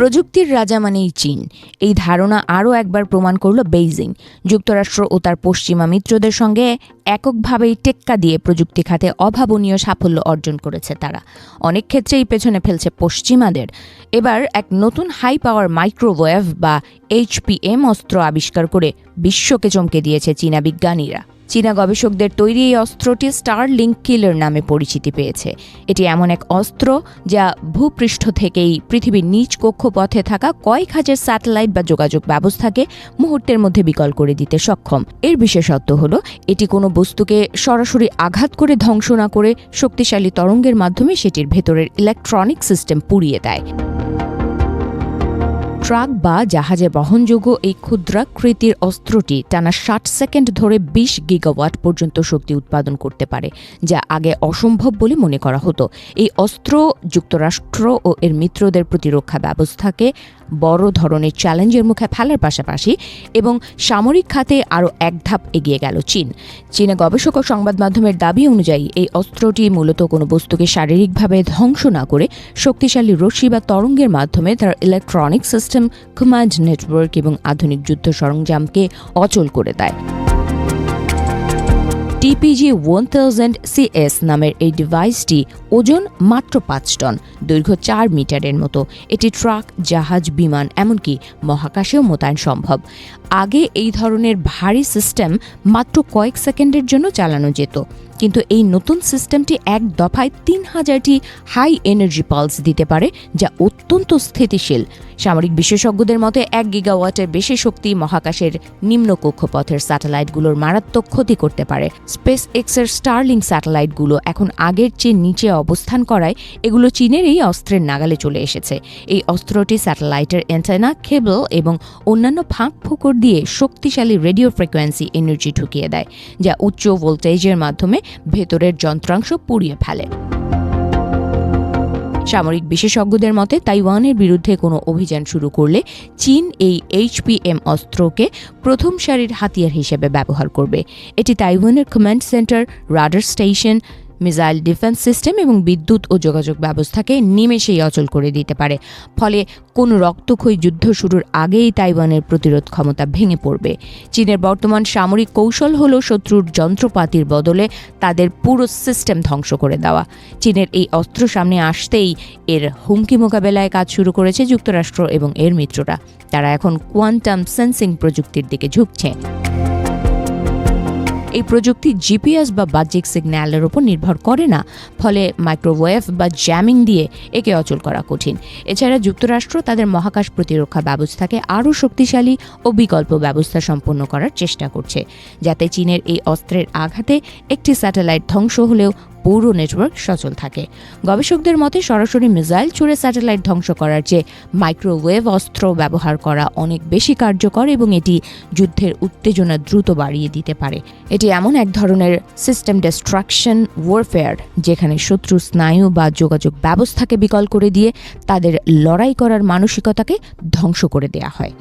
প্রযুক্তির রাজা মানেই চীন, এই ধারণা আরও একবার প্রমাণ করল বেইজিং। যুক্তরাষ্ট্র ও তার পশ্চিমা মিত্রদের সঙ্গে এককভাবেই টেক্কা দিয়ে প্রযুক্তি খাতে অভাবনীয় সাফল্য অর্জন করেছে তারা। অনেক ক্ষেত্রেই পেছনে ফেলছে পশ্চিমাদের। এবার এক নতুন হাই পাওয়ার মাইক্রোওয়েভ বা HPM অস্ত্র আবিষ্কার করে বিশ্বকে চমকে দিয়েছে চীনা বিজ্ঞানীরা। চীনা গবেষকদের তৈরি এই অস্ত্রটি স্টারলিংক কিলার নামে পরিচিতি পেয়েছে। এটি এমন এক অস্ত্র যা ভূপৃষ্ঠ থেকেই পৃথিবীর নিচ কক্ষপথে থাকা কয়েক হাজার স্যাটেলাইট বা যোগাযোগ ব্যবস্থাকে মুহূর্তের মধ্যে বিকল করে দিতে সক্ষম। এর বিশেষত্ব হল এটি কোনো বস্তুকে সরাসরি আঘাত করে ধ্বংস না করে শক্তিশালী তরঙ্গের মাধ্যমে সেটির ভেতরের ইলেকট্রনিক সিস্টেম পুড়িয়ে দেয়। ট্রাক বা জাহাজে বহনযোগ্য এই ক্ষুদ্রাকৃতির অস্ত্রটি টানা 60 সেকেন্ড ধরে 20 গিগাওয়াট পর্যন্ত শক্তি উৎপাদন করতে পারে, যা আগে অসম্ভব বলে মনে করা হতো। এই অস্ত্র যুক্তরাষ্ট্র ও এর মিত্রদের প্রতিরক্ষা ব্যবস্থাকে বড় ধরনের চ্যালেঞ্জের মুখে ফেলার পাশাপাশি এবং সামরিক খাতে আরও এক ধাপ এগিয়ে গেল চীন। চীনা গবেষক ও সংবাদ মাধ্যমের দাবি অনুযায়ী এই অস্ত্রটি মূলত কোনো বস্তুকে শারীরিকভাবে ধ্বংস না করে শক্তিশালী রশ্মি বা তরঙ্গের মাধ্যমে তার ইলেকট্রনিক সিস্টেম, কমান্ড নেটওয়ার্ক এবং আধুনিক যুদ্ধ সরঞ্জামকে অচল করে দেয়। TPG-1000CS নামের এই ডিভাইসটি ওজন মাত্র 5 টন, দৈর্ঘ্য 4 মিটারের মতো। এটি ট্রাক, জাহাজ, বিমান এমনকি মহাকাশেও মোতায়েন সম্ভব। আগে এই ধরনের ভারী সিস্টেম মাত্র কয়েক সেকেন্ডের জন্য চালানো যেত, কিন্তু এই নতুন সিস্টেমটি এক দফায় 3000টি হাই এনার্জি পালস দিতে পারে, যা অত্যন্ত স্থিতিশীল। সামরিক বিশেষজ্ঞদের মতে 1 গিগাওয়াটের বেশি শক্তি মহাকাশের নিম্ন কক্ষপথের স্যাটেলাইটগুলোর মারাত্মক ক্ষতি করতে পারে। স্পেস এক্সের স্টারলিংক স্যাটেলাইটগুলো এখন আগের চেয়ে নিচে অবস্থান করায় এগুলো চীনের এই অস্ত্রের নাগালে চলে এসেছে। এই অস্ত্রটি স্যাটেলাইটের অ্যান্টেনা, কেবল এবং অন্যান্য ফাঁক ফোকর দিয়ে শক্তিশালী রেডিও ফ্রিকোয়েন্সি এনার্জি ঢুকিয়ে দেয়, যা উচ্চ ভোল্টেজের মাধ্যমে ভেতরের যন্ত্রাংশ পুড়িয়ে ফেলে। সামরিক বিশেষজ্ঞদের মতে তাইওয়ানের বিরুদ্ধে কোনো অভিযান শুরু করলে চীন এই HPM অস্ত্রকে প্রথম সারির হাতিয়ার হিসেবে ব্যবহার করবে। এটি তাইওয়ানের command centre, radar station, missile defence system এবং বিদ্যুৎ ও যোগাযোগ ব্যবস্থাকে নিমেষেই অচল করে দিতে পারে। ফলে কোনো রক্তক্ষয়ী যুদ্ধ শুরুর আগেই তাইওয়ানের প্রতিরোধ ক্ষমতা ভেঙে পড়বে। চীনের বর্তমান সামরিক কৌশল হল শত্রুর যন্ত্রপাতির বদলে তাদের পুরো সিস্টেম ধ্বংস করে দেওয়া। চীনের এই অস্ত্র সামনে আসতেই এর হুমকি মোকাবেলায় কাজ শুরু করেছে যুক্তরাষ্ট্র এবং এর মিত্ররা। তারা এখন কোয়ান্টাম সেন্সিং প্রযুক্তির দিকে ঝুঁকছে। এই প্রযুক্তি জিপিএস বা বাহ্যিক সিগন্যালের উপর নির্ভর করে না, ফলে মাইক্রোওয়েভ বা জ্যামিং দিয়ে একে অচল করা কঠিন। এছাড়া যুক্তরাষ্ট্র তাদের মহাকাশ প্রতিরক্ষা ব্যবস্থাকে আরও শক্তিশালী ও বিকল্প ব্যবস্থা সম্পন্ন করার চেষ্টা করছে, যাতে চীনের এই অস্ত্রের আঘাতে একটি স্যাটেলাইট ধ্বংস হলেও পুরো নেটওয়ার্ক সচল থাকে। গবেষকদের মতে সরাসরি মিসাইল ছুড়ে স্যাটেলাইট ধ্বংস করার চেয়ে মাইক্রোওয়েভ অস্ত্র ব্যবহার করা অনেক বেশি কার্যকর এবং এটি যুদ্ধের উত্তেজনা দ্রুত বাড়িয়ে দিতে পারে। এটি এমন এক ধরনের সিস্টেম ডিস্ট্রাকশন ওয়ারফেয়ার, যেখানে শত্রু স্নায়ু বা যোগাযোগ ব্যবস্থাকে বিকল করে দিয়ে তাদের লড়াই করার মানসিকতাকে ধ্বংস করে দেয়া হয়।